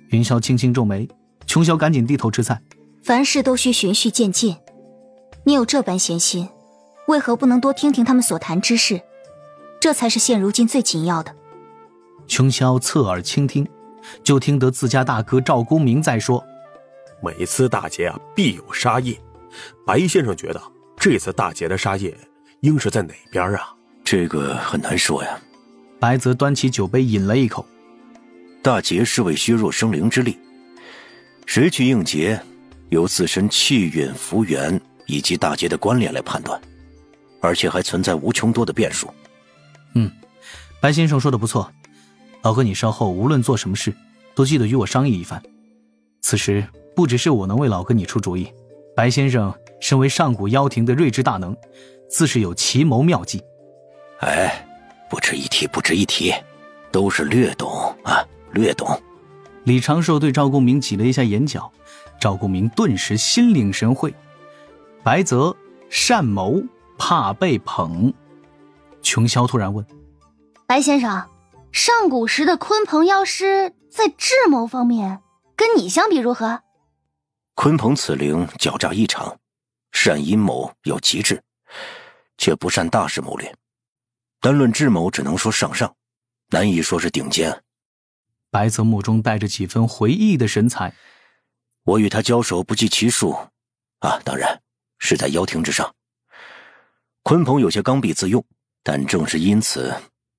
云霄轻轻皱眉，琼霄赶紧低头吃菜。凡事都需循序渐进，你有这般闲心，为何不能多听听他们所谈之事？这才是现如今最紧要的。琼霄侧耳倾听，就听得自家大哥赵公明在说：每次大劫必有杀业，白先生觉得这次大劫的杀业应是在哪边啊？这个很难说呀。白泽端起酒杯饮了一口。大劫是为削弱生灵之力，谁去应劫，由自身气运、福缘以及大劫的关联来判断，而且还存在无穷多的变数。白先生说的不错，老哥你稍后无论做什么事，都记得与我商议一番。此时不只是我能为老哥你出主意，白先生身为上古妖庭的睿智大能，自是有奇谋妙计。不值一提，不值一提，都是略懂啊，略懂。李长寿对赵公明挤了一下眼角，赵公明顿时心领神会。白泽善谋，怕被捧。琼霄突然问：白先生，上古时的鲲鹏妖师在智谋方面跟你相比如何？鲲鹏此灵狡诈异常，善阴谋有极致，却不善大事谋略。单论智谋，只能说上上，难以说是顶尖。白泽目中带着几分回忆的神采。我与他交手不计其数啊，当然是在妖庭之上。鲲鹏有些刚愎自用，但正是因此，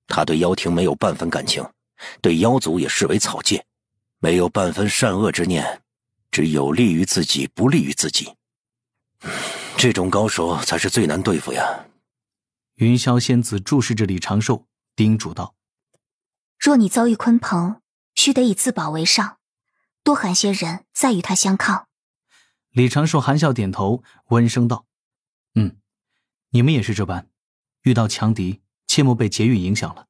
他对妖庭没有半分感情，对妖族也视为草芥，没有半分善恶之念，只有利于自己，不利于自己。这种高手才是最难对付呀。云霄仙子注视着李长寿，叮嘱道：若你遭遇鲲鹏，须得以自保为上，多喊些人再与他相抗。李长寿含笑点头，温声道：你们也是这般，遇到强敌切莫被劫运影响了。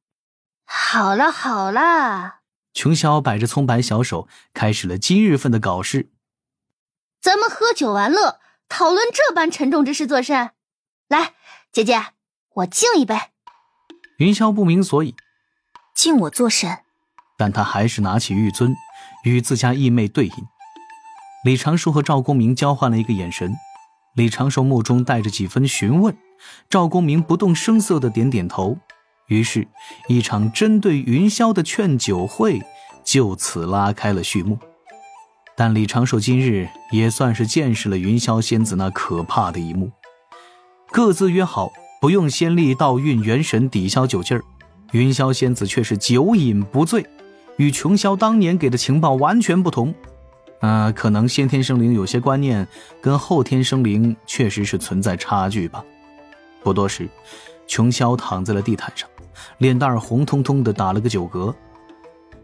好了好了，琼霄摆着葱白小手，开始了今日份的搞事。咱们喝酒玩乐，讨论这般沉重之事作甚？来，姐姐，我敬一杯。云霄不明所以，敬我作甚？但他还是拿起玉樽，与自家义妹对饮。李长寿和赵公明交换了一个眼神，李长寿目中带着几分询问，赵公明不动声色地点点头。于是一场针对云霄的劝酒会就此拉开了序幕。但李长寿今日也算是见识了云霄仙子那可怕的一幕。各自约好不用仙力盗运元神抵消酒劲儿，云霄仙子却是酒饮不醉，与琼霄当年给的情报完全不同。可能先天生灵有些观念跟后天生灵确实是存在差距吧。不多时，琼霄躺在了地毯上，脸蛋儿红彤彤的打了个酒嗝。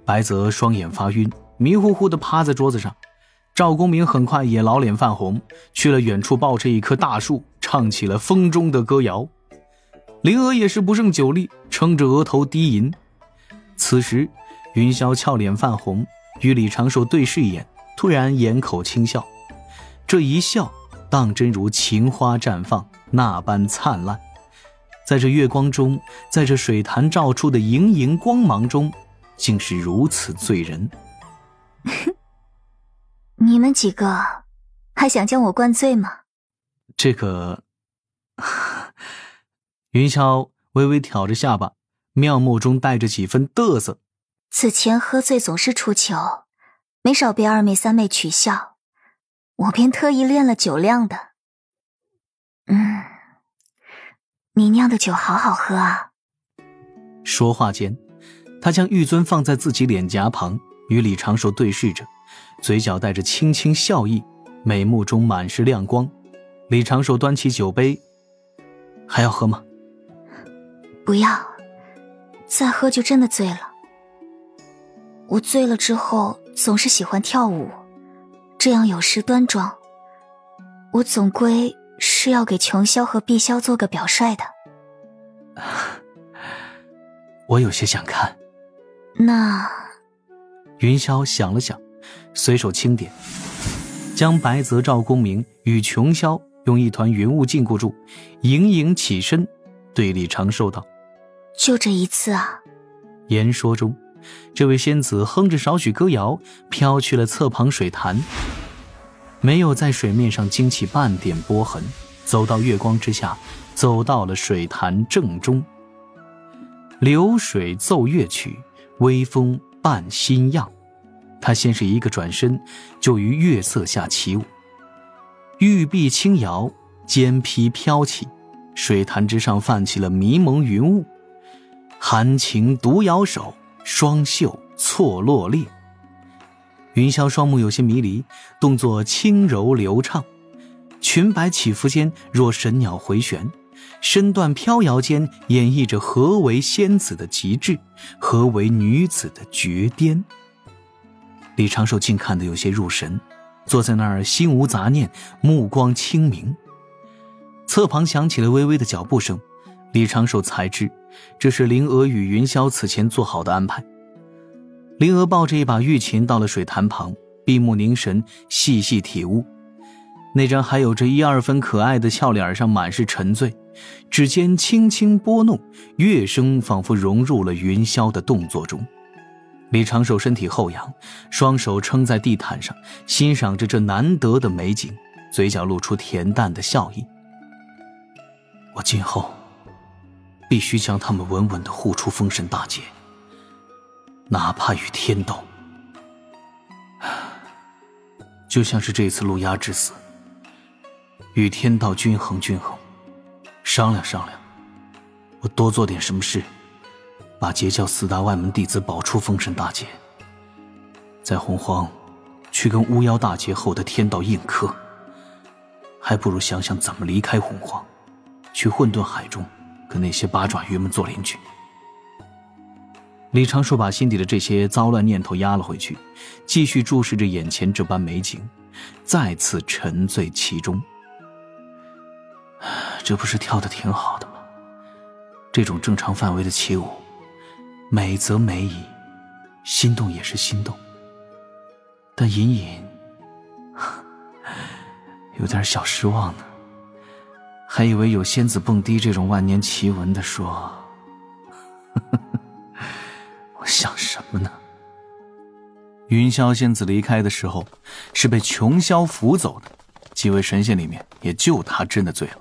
白泽双眼发晕，迷糊糊的趴在桌子上。赵公明很快也老脸泛红，去了远处抱着一棵大树，唱起了风中的歌谣。灵娥也是不胜酒力，撑着额头低吟。此时云霄俏脸泛红，与李长寿对视一眼，突然掩口轻笑。这一笑当真如情花绽放，那般灿烂。在这月光中，在这水潭照出的莹莹光芒中，竟是如此醉人。你们几个还想将我灌醉吗？这个云霄微微挑着下巴，妙目中带着几分得瑟。此前喝醉总是出糗，没少被二妹三妹取笑，我便特意练了酒量的。你酿的酒好好喝啊。说话间，他将玉樽放在自己脸颊旁，与李长寿对视着，嘴角带着轻轻笑意，美目中满是亮光。李长寿端起酒杯：还要喝吗？不要，再喝就真的醉了。我醉了之后总是喜欢跳舞，这样有失端庄。我总归是要给琼霄和碧霄做个表率的。我有些想看。那……云霄想了想，随手轻点，将白泽赵公明与琼霄用一团云雾禁锢住，盈盈起身，对李长寿道：就这一次啊。言说中，这位仙子哼着少许歌谣，飘去了侧旁水潭，没有在水面上惊起半点波痕，走到月光之下，走到了水潭正中。流水奏乐曲，微风伴新样。他先是一个转身，就于月色下起舞，玉臂轻摇，肩披飘起，水潭之上泛起了迷蒙云雾。含情独摇手，双袖错落裂。云霄双目有些迷离，动作轻柔流畅，裙摆起伏间若神鸟回旋，身段飘摇间演绎着何为仙子的极致，何为女子的绝巅。李长寿竟看得有些入神，坐在那儿心无杂念，目光清明。侧旁响起了微微的脚步声，李长寿才知这是灵娥与云霄此前做好的安排。灵娥抱着一把玉琴到了水潭旁，闭目凝神，细细体悟。那张还有着1、2分可爱的俏脸上满是沉醉，指尖轻轻拨弄，乐声仿佛融入了云霄的动作中。李长寿身体后仰，双手撑在地毯上，欣赏着这难得的美景，嘴角露出恬淡的笑意。我今后必须将他们稳稳地护出封神大劫，哪怕与天斗。就像是这次陆压之死，与天道均衡，商量商量，我多做点什么事，把截教4大外门弟子保出封神大劫，在洪荒去跟巫妖大劫后的天道硬磕，还不如想想怎么离开洪荒，去混沌海中跟那些八爪鱼们做邻居。李长寿把心底的这些糟乱念头压了回去，继续注视着眼前这般美景，再次沉醉其中。这不是跳得挺好的吗？这种正常范围的起舞，美则美矣，心动也是心动，但隐隐有点小失望呢。还以为有仙子蹦迪这种万年奇闻的说，我想什么呢？云霄仙子离开的时候是被琼霄扶走的，几位神仙里面也就他真的醉了。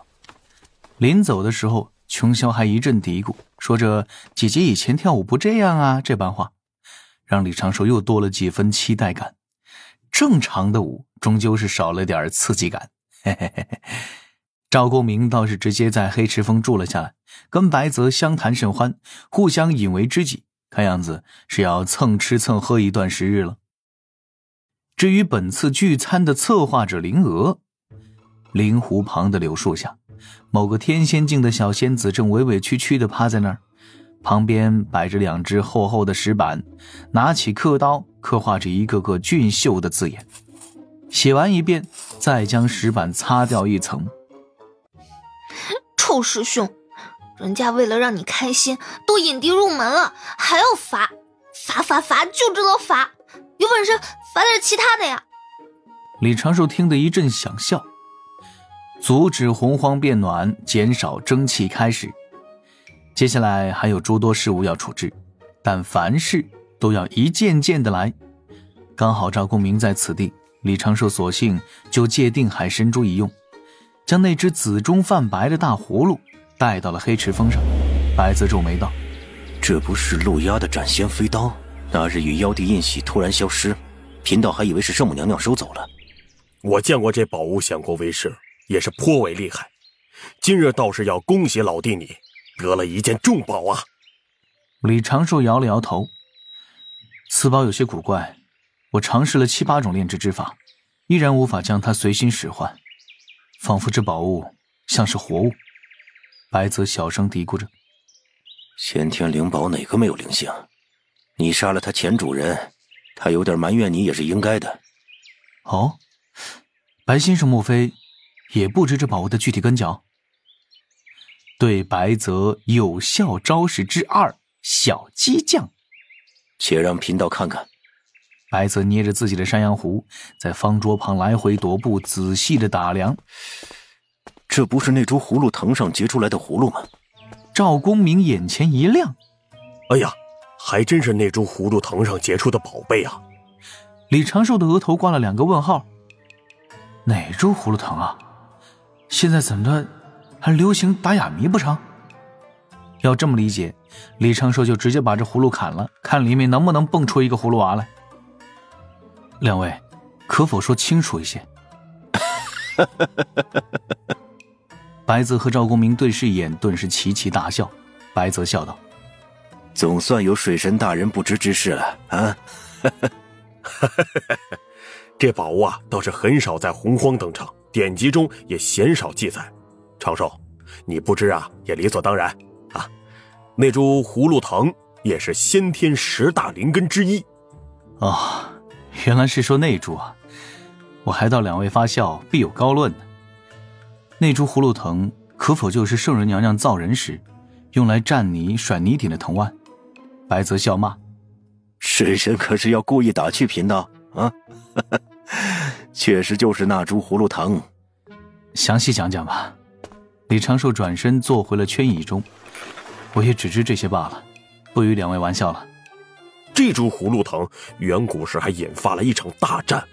临走的时候，琼霄还一阵嘀咕，说着姐姐以前跳舞不这样啊，这般话让李长寿又多了几分期待感。正常的舞终究是少了点刺激感。嘿嘿嘿嘿。赵公明倒是直接在黑池峰住了下来，跟白泽相谈甚欢，互相引为知己，看样子是要蹭吃蹭喝一段时日了。至于本次聚餐的策划者灵娥，灵湖旁的柳树下，某个天仙境的小仙子正委委屈屈地趴在那儿，旁边摆着2只厚厚的石板，拿起刻刀刻画着一个个俊秀的字眼，写完一遍，再将石板擦掉一层。臭师兄，人家为了让你开心都引敌入门了，还要罚，就知道罚，有本事罚点其他的呀。李长寿听得一阵想笑。阻止洪荒变暖，减少蒸汽开始，接下来还有诸多事务要处置，但凡事都要一件件的来。刚好赵公明在此地，李长寿索性就借定海神珠一用，将那只紫中泛白的大葫芦带到了黑池峰上。白泽皱眉道：这不是陆压的斩仙飞刀？那日与妖帝印玺突然消失，贫道还以为是圣母娘娘收走了。我见过这宝物享过为师，也是颇为厉害。今日倒是要恭喜老弟你得了一件重宝啊。李长寿摇了摇头，此宝有些古怪，我尝试了7、8种炼制之法，依然无法将它随心使唤，仿佛这宝物像是活物。白泽小声嘀咕着：先天灵宝哪个没有灵性？你杀了他前主人，他有点埋怨你也是应该的。哦，白先生莫非也不知这宝物的具体根脚？对白泽有效招式之2，小激将。且让贫道看看。白泽捏着自己的山羊胡，在方桌旁来回踱步，仔细的打量。这不是那株葫芦藤上结出来的葫芦吗？赵公明眼前一亮。哎呀，还真是那株葫芦藤上结出的宝贝啊！李长寿的额头挂了2个问号。哪株葫芦藤啊？现在怎么的还流行打哑谜不成？要这么理解，李长寿就直接把这葫芦砍了，看里面能不能蹦出一个葫芦娃来。两位可否说清楚一些？白泽和赵公明对视一眼，顿时齐齐大笑。白泽笑道：总算有水神大人不知之事了啊！这宝物啊，倒是很少在洪荒登场，典籍中也鲜少记载。长寿，你不知啊，也理所当然啊。那株葫芦藤也是先天10大灵根之一。哦，原来是说那株啊，我还道两位发笑必有高论呢。那株葫芦藤可否就是圣人娘娘造人时用来蘸泥甩泥顶的藤蔓？白泽笑骂：水神可是要故意打趣贫道啊？确实就是那株葫芦藤。详细讲讲吧。李长寿转身坐回了圈椅中，我也只知这些罢了，不与两位玩笑了。这株葫芦藤远古时还引发了一场大战。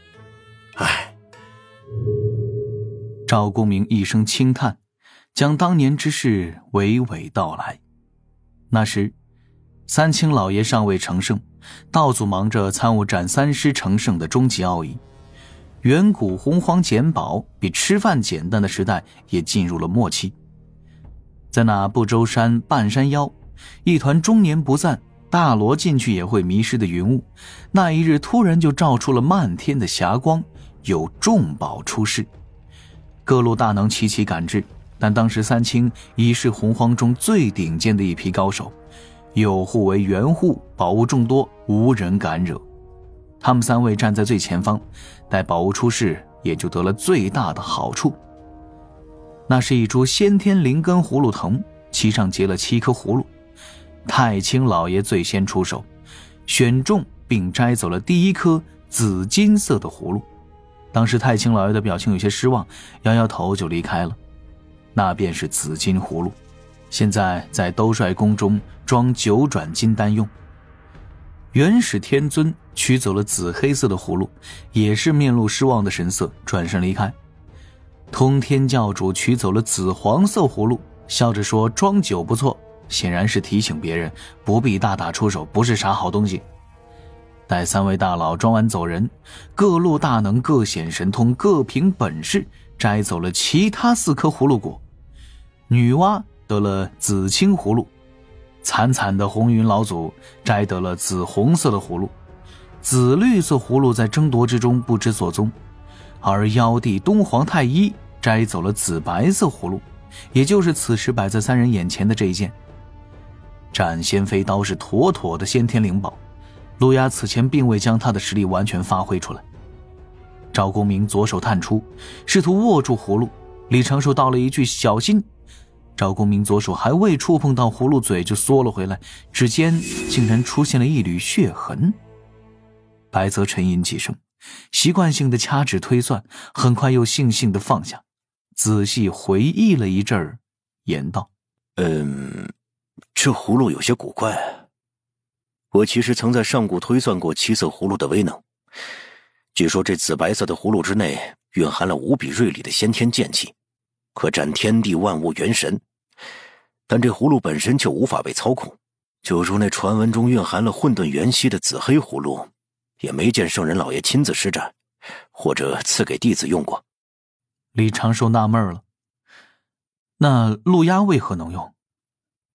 唉。赵公明一声轻叹，将当年之事娓娓道来。那时三清老爷尚未成圣，道祖忙着参悟斩三尸成圣的终极奥义。远古洪荒捡宝比吃饭简单的时代也进入了末期。在那不周山半山腰，一团终年不散，大罗进去也会迷失的云雾，那一日突然就照出了漫天的霞光，有重宝出世。各路大能齐齐赶至，但当时三清已是洪荒中最顶尖的一批高手，有护为援护，宝物众多，无人敢惹。他们3位站在最前方，待宝物出世，也就得了最大的好处。那是一株先天灵根葫芦藤，其上结了7颗葫芦。太清老爷最先出手，选中并摘走了第1颗紫金色的葫芦。当时太清老爷的表情有些失望，摇摇头就离开了。那便是紫金葫芦，现在在兜率宫中装9转金丹用。元始天尊取走了紫黑色的葫芦，也是面露失望的神色，转身离开。通天教主取走了紫黄色葫芦，笑着说装酒不错，显然是提醒别人不必大打出手，不是啥好东西。待3位大佬装完走人，各路大能各显神通，各凭本事摘走了其他4颗葫芦果。女娲得了紫青葫芦，惨惨的红云老祖摘得了紫红色的葫芦，紫绿色葫芦在争夺之中不知所踪，而妖帝东皇太一摘走了紫白色葫芦，也就是此时摆在3人眼前的这一件。斩仙飞刀是妥妥的先天灵宝，陆压此前并未将他的实力完全发挥出来。赵公明左手探出，试图握住葫芦，李长寿道了一句小心。赵公明左手还未触碰到葫芦嘴就缩了回来，指尖竟然出现了一缕血痕。白泽沉吟几声，习惯性的掐指推算，很快又悻悻地放下，仔细回忆了一阵儿，言道：这葫芦有些古怪。我其实曾在上古推算过7色葫芦的威能，据说这紫白色的葫芦之内蕴含了无比锐利的先天剑气，可斩天地万物元神，但这葫芦本身就无法被操控，就如那传闻中蕴含了混沌元息的紫黑葫芦，也没见圣人老爷亲自施展，或者赐给弟子用过。李长寿纳闷了，那陆压为何能用？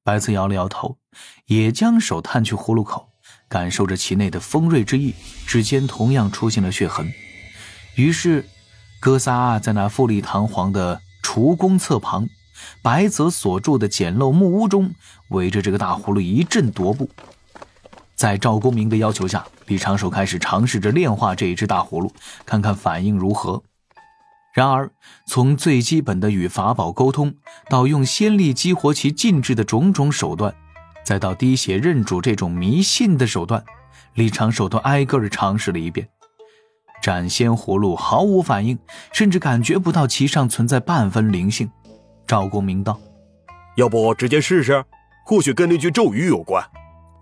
白泽摇了摇头，也将手探去葫芦口，感受着其内的锋锐之意，指尖同样出现了血痕。于是哥仨在那富丽堂皇的厨宫侧旁，白泽所住的简陋木屋中，围着这个大葫芦一阵踱步。在赵公明的要求下，李长寿开始尝试着炼化这一只大葫芦，看看反应如何。然而从最基本的与法宝沟通，到用仙力激活其禁制的种种手段，再到滴血认主这种迷信的手段，李长寿都挨个尝试了一遍。斩仙葫芦毫无反应，甚至感觉不到其上存在半分灵性。赵公明道：要不直接试试，或许跟那句咒语有关。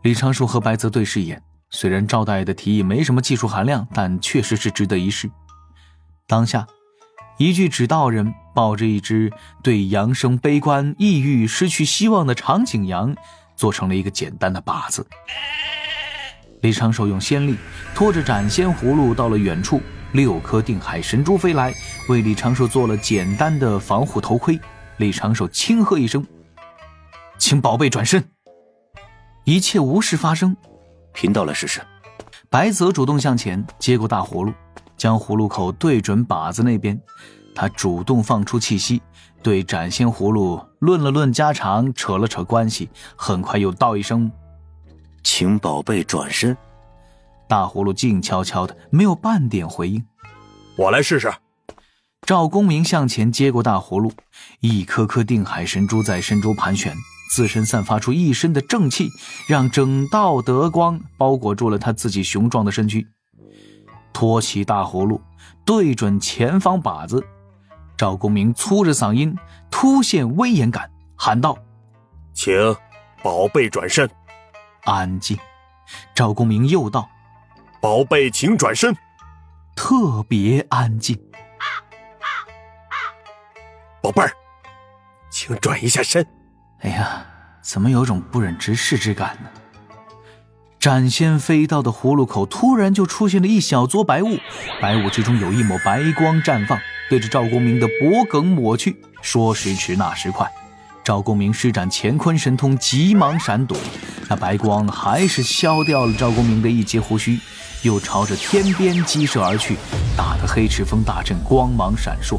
李长寿和白泽对视一眼，虽然赵大爷的提议没什么技术含量，但确实是值得一试。当下，一具纸道人抱着一只对阳生悲观、抑郁、失去希望的长颈羊，做成了一个简单的靶子。李长寿用仙力拖着斩仙葫芦到了远处，6颗定海神珠飞来，为李长寿做了简单的防护头盔。李长寿轻喝一声：“请宝贝转身。”一切无事发生。贫道来试试。白泽主动向前接过大葫芦，将葫芦口对准靶子那边。他主动放出气息，对斩仙葫芦论了论家常，扯了扯关系，很快又道一声：“请宝贝转身。”大葫芦静悄悄的，没有半点回应。我来试试。赵公明向前接过大葫芦，一颗颗定海神珠在身周盘旋，自身散发出一身的正气，让整道德光包裹住了他自己雄壮的身躯。托起大葫芦，对准前方靶子，赵公明粗着嗓音，凸显威严感，喊道：“请宝贝转身。”安静。赵公明又道：“宝贝请转身。”特别安静。宝贝儿，请转一下身。哎呀，怎么有种不忍直视之感呢？斩仙飞刀的葫芦口突然就出现了一小撮白雾，白雾之中有一抹白光绽放，对着赵公明的脖颈抹去。说时迟，那时快，赵公明施展乾坤神通，急忙闪躲。那白光还是削掉了赵公明的一截胡须，又朝着天边激射而去，打得黑赤峰大阵光芒闪烁。